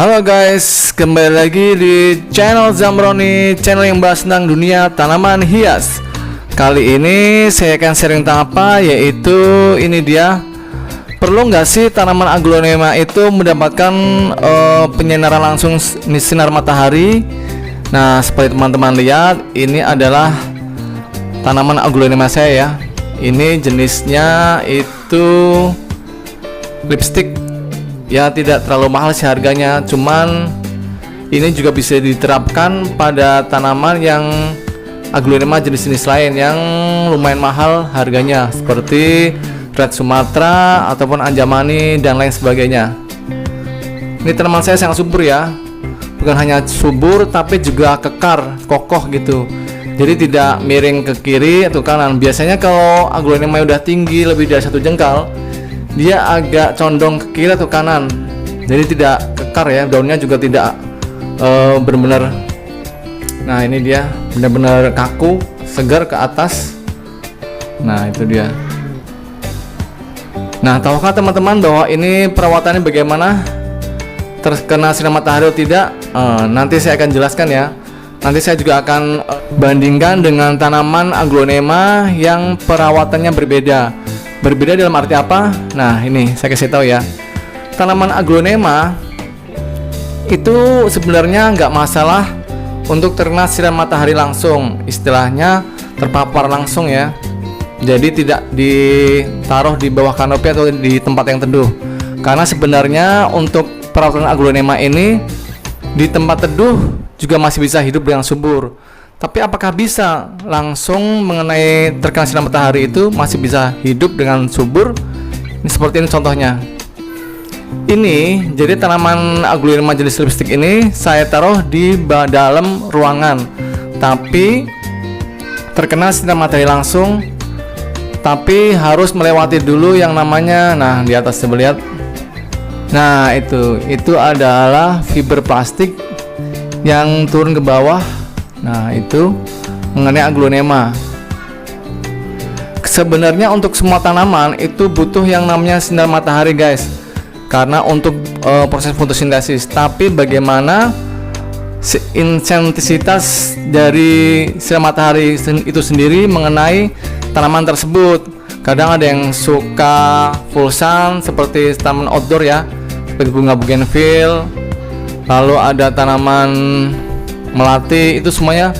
Halo guys, kembali lagi di channel Zamroni, channel yang bahas tentang dunia tanaman hias. Kali ini saya akan sharing tentang apa, yaitu ini dia. Perlu nggak sih tanaman aglonema itu mendapatkan penyinaran langsung sinar matahari? Nah, seperti teman-teman lihat, ini adalah tanaman aglonema saya ya. Ini jenisnya itu lipstick. Ya, tidak terlalu mahal sih harganya, cuman ini juga bisa diterapkan pada tanaman yang aglonema jenis-jenis lain yang lumayan mahal harganya, seperti red Sumatra ataupun anjamani dan lain sebagainya. Ini tanaman saya sangat subur ya, bukan hanya subur tapi juga kekar, kokoh gitu. Jadi tidak miring ke kiri atau kanan. Biasanya kalau aglonema udah tinggi lebih dari 1 jengkal, dia agak condong ke kiri atau kanan, jadi tidak kekar ya, daunnya juga tidak benar-benar. Nah, ini dia benar-benar kaku, segar ke atas. Nah, itu dia. Nah, tahukah teman-teman bahwa ini perawatannya bagaimana, terkena sinar matahari atau tidak? Nanti saya akan jelaskan ya. Nanti saya juga akan bandingkan dengan tanaman aglonema yang perawatannya berbeda. Berbeda dalam arti apa? Nah, ini saya kasih tahu ya. Tanaman aglonema itu sebenarnya nggak masalah untuk terkena sinar matahari langsung, istilahnya terpapar langsung ya. Jadi tidak ditaruh di bawah kanopi atau di tempat yang teduh. Karena sebenarnya untuk perawatan aglonema ini di tempat teduh juga masih bisa hidup dengan subur. Tapi apakah bisa langsung mengenai terkena sinar matahari itu masih bisa hidup dengan subur? Ini seperti ini contohnya. Ini jadi tanaman aglonema jenis lipstick ini saya taruh di dalam ruangan, tapi terkena sinar matahari langsung, tapi harus melewati dulu yang namanya, nah di atas coba lihat. Nah, itu adalah fiber plastik yang turun ke bawah. Nah, itu mengenai aglonema. Sebenarnya untuk semua tanaman itu butuh yang namanya sinar matahari guys, karena untuk proses fotosintesis. Tapi bagaimana intensitas dari sinar matahari itu sendiri mengenai tanaman tersebut? Kadang ada yang suka full sun seperti tanaman outdoor ya, seperti bunga bougainville. Lalu ada tanaman melati, itu semuanya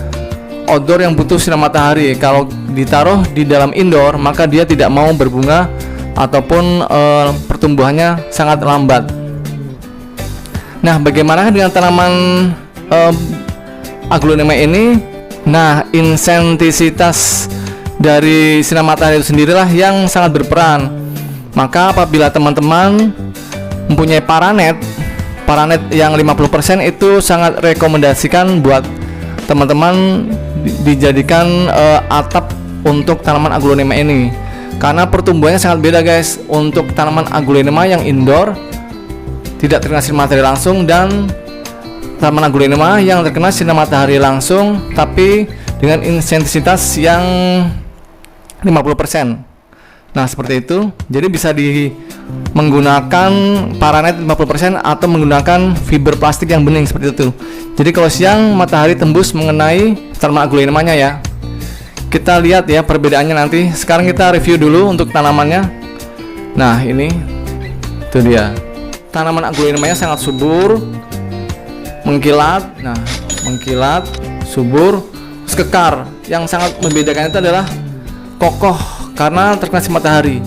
outdoor yang butuh sinar matahari. Kalau ditaruh di dalam indoor, maka dia tidak mau berbunga ataupun pertumbuhannya sangat lambat. Nah, bagaimana dengan tanaman aglonema ini? Nah, intensitas dari sinar matahari itu sendirilah yang sangat berperan. Maka apabila teman-teman mempunyai paranet yang 50%, itu sangat rekomendasikan buat teman-teman dijadikan atap untuk tanaman aglonema ini, karena pertumbuhannya sangat beda guys. Untuk tanaman aglonema yang indoor tidak terkena sinar matahari langsung, dan tanaman aglonema yang terkena sinar matahari langsung tapi dengan intensitas yang 50%. Nah, seperti itu. Jadi bisa menggunakan paranet 50% atau menggunakan fiber plastik yang bening seperti itu. Jadi kalau siang matahari tembus mengenai tanaman aglonemanya ya. Kita lihat ya perbedaannya nanti. Sekarang kita review dulu untuk tanamannya. Nah, ini itu dia. Tanaman aglonemanya sangat subur, mengkilat. Nah, mengkilat, subur, terus kekar. Yang sangat membedakan itu adalah kokoh karena terkena sinar matahari.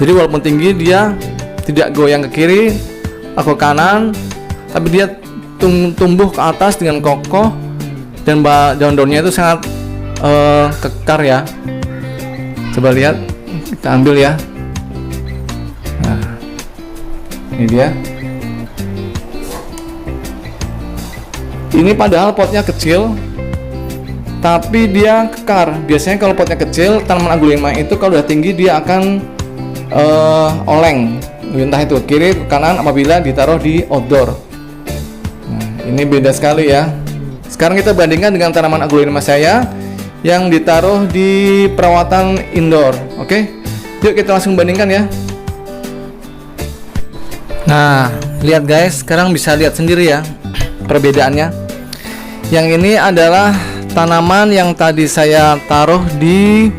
Jadi walaupun tinggi, dia tidak goyang ke kiri atau ke kanan, tapi dia tumbuh ke atas dengan kokoh, dan daun-daunnya itu sangat kekar ya. Coba lihat, kita ambil ya. Nah, ini dia. Ini padahal potnya kecil, tapi dia kekar. Biasanya kalau potnya kecil, tanaman aglonema itu kalau udah tinggi dia akan oleng, entah itu ke kiri ke kanan apabila ditaruh di outdoor. Nah, ini beda sekali ya. Sekarang kita bandingkan dengan tanaman aglonema saya yang ditaruh di perawatan indoor. Oke, yuk kita langsung bandingkan ya. Nah, Lihat guys, sekarang bisa lihat sendiri ya perbedaannya. Yang ini adalah tanaman yang tadi saya taruh di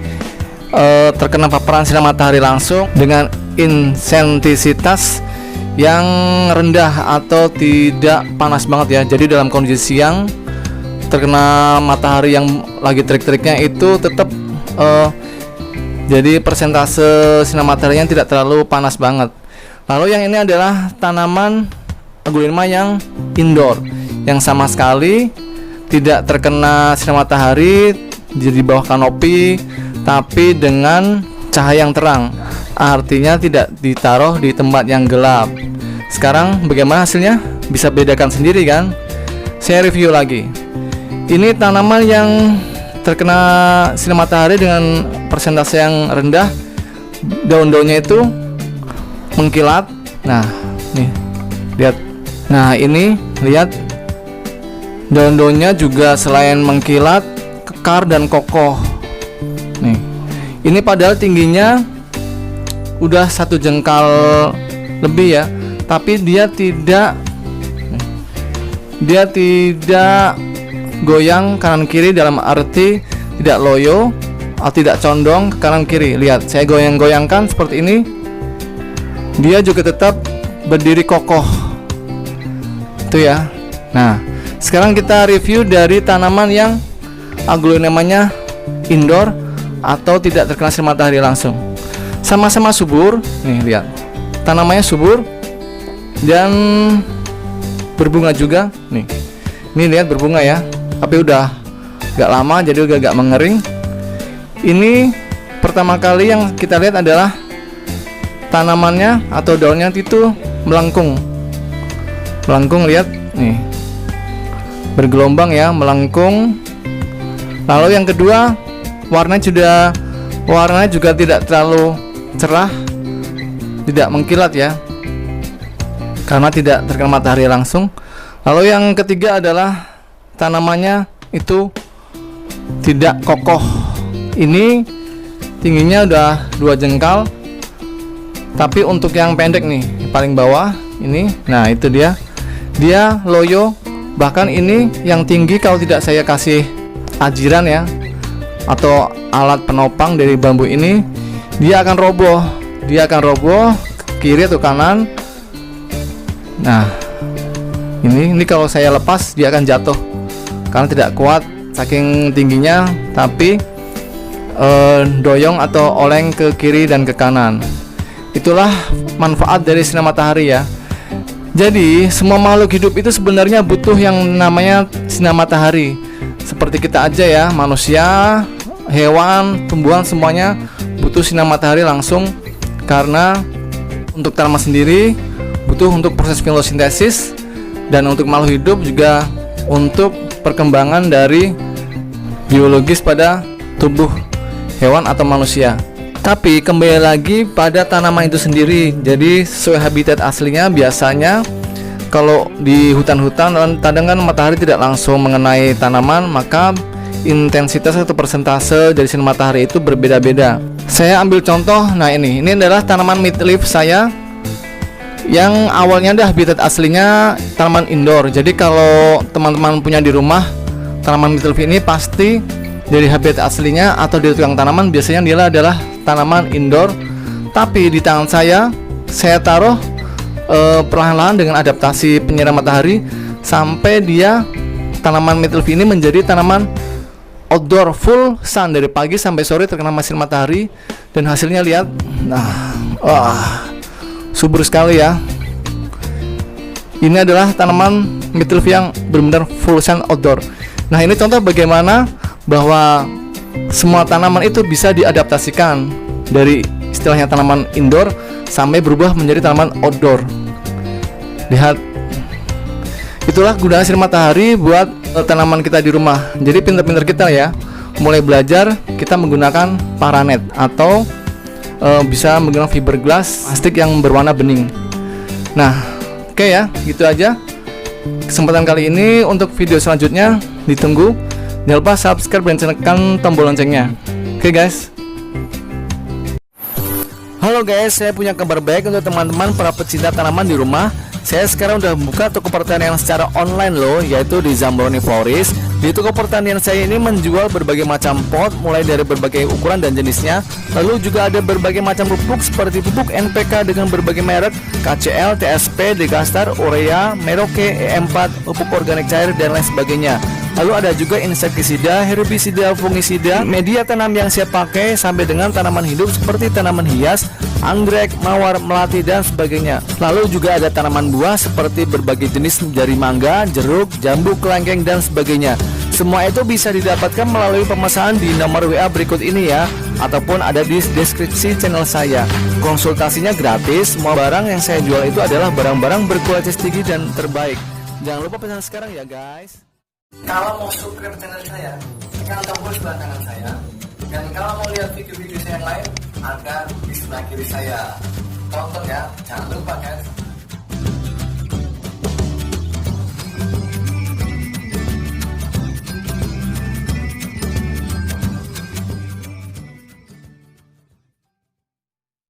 terkena paparan sinar matahari langsung dengan intensitas yang rendah atau tidak panas banget ya. Jadi dalam kondisi siang terkena matahari yang lagi terik-teriknya itu tetap jadi persentase sinar mataharinya tidak terlalu panas banget. Lalu yang ini adalah tanaman aglonema yang indoor, yang sama sekali tidak terkena sinar matahari, jadi di bawah kanopi, tapi dengan cahaya yang terang. Artinya tidak ditaruh di tempat yang gelap. Sekarang bagaimana hasilnya? Bisa bedakan sendiri kan? Saya review lagi. Ini tanaman yang terkena sinar matahari dengan persentase yang rendah, daun-daunnya itu mengkilat. Nah, nih lihat. Nah, ini lihat daun-daunnya juga selain mengkilat, kekar dan kokoh. Nih, ini padahal tingginya udah 1 jengkal lebih ya, tapi dia tidak goyang kanan kiri, dalam arti tidak loyo atau tidak condong ke kanan kiri. Lihat, saya goyang-goyangkan seperti ini, dia juga tetap berdiri kokoh itu ya. Nah, sekarang kita review dari tanaman yang aglonemanya indoor atau tidak terkena sinar matahari langsung. Sama-sama subur. Nih lihat, tanamannya subur dan berbunga juga. Nih, ini lihat berbunga ya, tapi udah gak lama, jadi udah gak mengering. Ini pertama kali yang kita lihat adalah tanamannya atau daunnya itu melengkung. Lihat nih, bergelombang ya, melengkung. Lalu yang kedua, warnanya juga tidak terlalu cerah, tidak mengkilat ya, karena tidak terkena matahari langsung. Lalu yang ketiga adalah tanamannya itu tidak kokoh. Ini tingginya udah 2 jengkal, tapi untuk yang pendek nih, paling bawah ini, nah itu dia loyo. Bahkan ini yang tinggi, kalau tidak saya kasih ajiran ya atau alat penopang dari bambu ini, dia akan roboh ke kiri atau kanan. Nah, ini kalau saya lepas dia akan jatuh karena tidak kuat saking tingginya, tapi doyong atau oleng ke kiri dan ke kanan. Itulah manfaat dari sinar matahari ya. Jadi semua makhluk hidup itu sebenarnya butuh yang namanya sinar matahari. Seperti kita aja ya, manusia, hewan, tumbuhan, semuanya butuh sinar matahari langsung. Karena untuk tanaman sendiri butuh untuk proses fotosintesis, dan untuk makhluk hidup juga untuk perkembangan dari biologis pada tubuh hewan atau manusia. Tapi kembali lagi pada tanaman itu sendiri. Jadi sesuai habitat aslinya, biasanya kalau di hutan-hutan kadang kan matahari tidak langsung mengenai tanaman, maka intensitas atau persentase dari sinar matahari itu berbeda-beda. Saya ambil contoh, nah ini adalah tanaman midleaf saya yang awalnya ada habitat aslinya tanaman indoor. Jadi kalau teman-teman punya di rumah tanaman midleaf ini, pasti dari habitat aslinya atau dari tukang tanaman biasanya dia adalah tanaman indoor. Tapi di tangan saya taruh perlahan-lahan dengan adaptasi penyiraman matahari sampai dia tanaman midleaf ini menjadi tanaman outdoor full sun, dari pagi sampai sore terkena sinar matahari. Dan hasilnya lihat, nah, subur sekali ya. Ini adalah tanaman midleaf yang benar-benar full sun outdoor. Nah, ini contoh bagaimana bahwa semua tanaman itu bisa diadaptasikan dari istilahnya tanaman indoor sampai berubah menjadi tanaman outdoor. Lihat, itulah gunanya sinar matahari buat tanaman kita di rumah. Jadi pintar-pintar kita ya, mulai belajar kita menggunakan paranet atau bisa menggunakan fiberglass plastik yang berwarna bening. Nah, oke ya, gitu aja kesempatan kali ini. Untuk video selanjutnya ditunggu. Jangan lupa subscribe dan tekan tombol loncengnya. Oke guys. Halo guys, saya punya kabar baik untuk teman-teman para pecinta tanaman di rumah. Saya sekarang udah buka toko pertanian secara online loh, yaitu di Zambroni Florist. Di toko pertanian saya ini menjual berbagai macam pot, mulai dari berbagai ukuran dan jenisnya. Lalu juga ada berbagai macam pupuk seperti pupuk NPK dengan berbagai merek, KCL, TSP, Degastar, Urea, Merauke, E4, pupuk organik cair dan lain sebagainya. Lalu ada juga insektisida, herbisida, fungisida, media tanam yang saya pakai sampai dengan tanaman hidup seperti tanaman hias, anggrek, mawar, melati dan sebagainya. Lalu juga ada tanaman buah seperti berbagai jenis dari mangga, jeruk, jambu, kelengkeng dan sebagainya. Semua itu bisa didapatkan melalui pemesanan di nomor WA berikut ini ya, ataupun ada di deskripsi channel saya. Konsultasinya gratis. Semua barang yang saya jual itu adalah barang-barang berkualitas tinggi dan terbaik. Jangan lupa pesan sekarang ya guys. Kalau mau subscribe channel saya, tekan tombol sebelah kanan saya. Dan kalau mau lihat video-video saya yang lain, ada di sebelah kiri saya. Tonton ya, jangan lupa guys.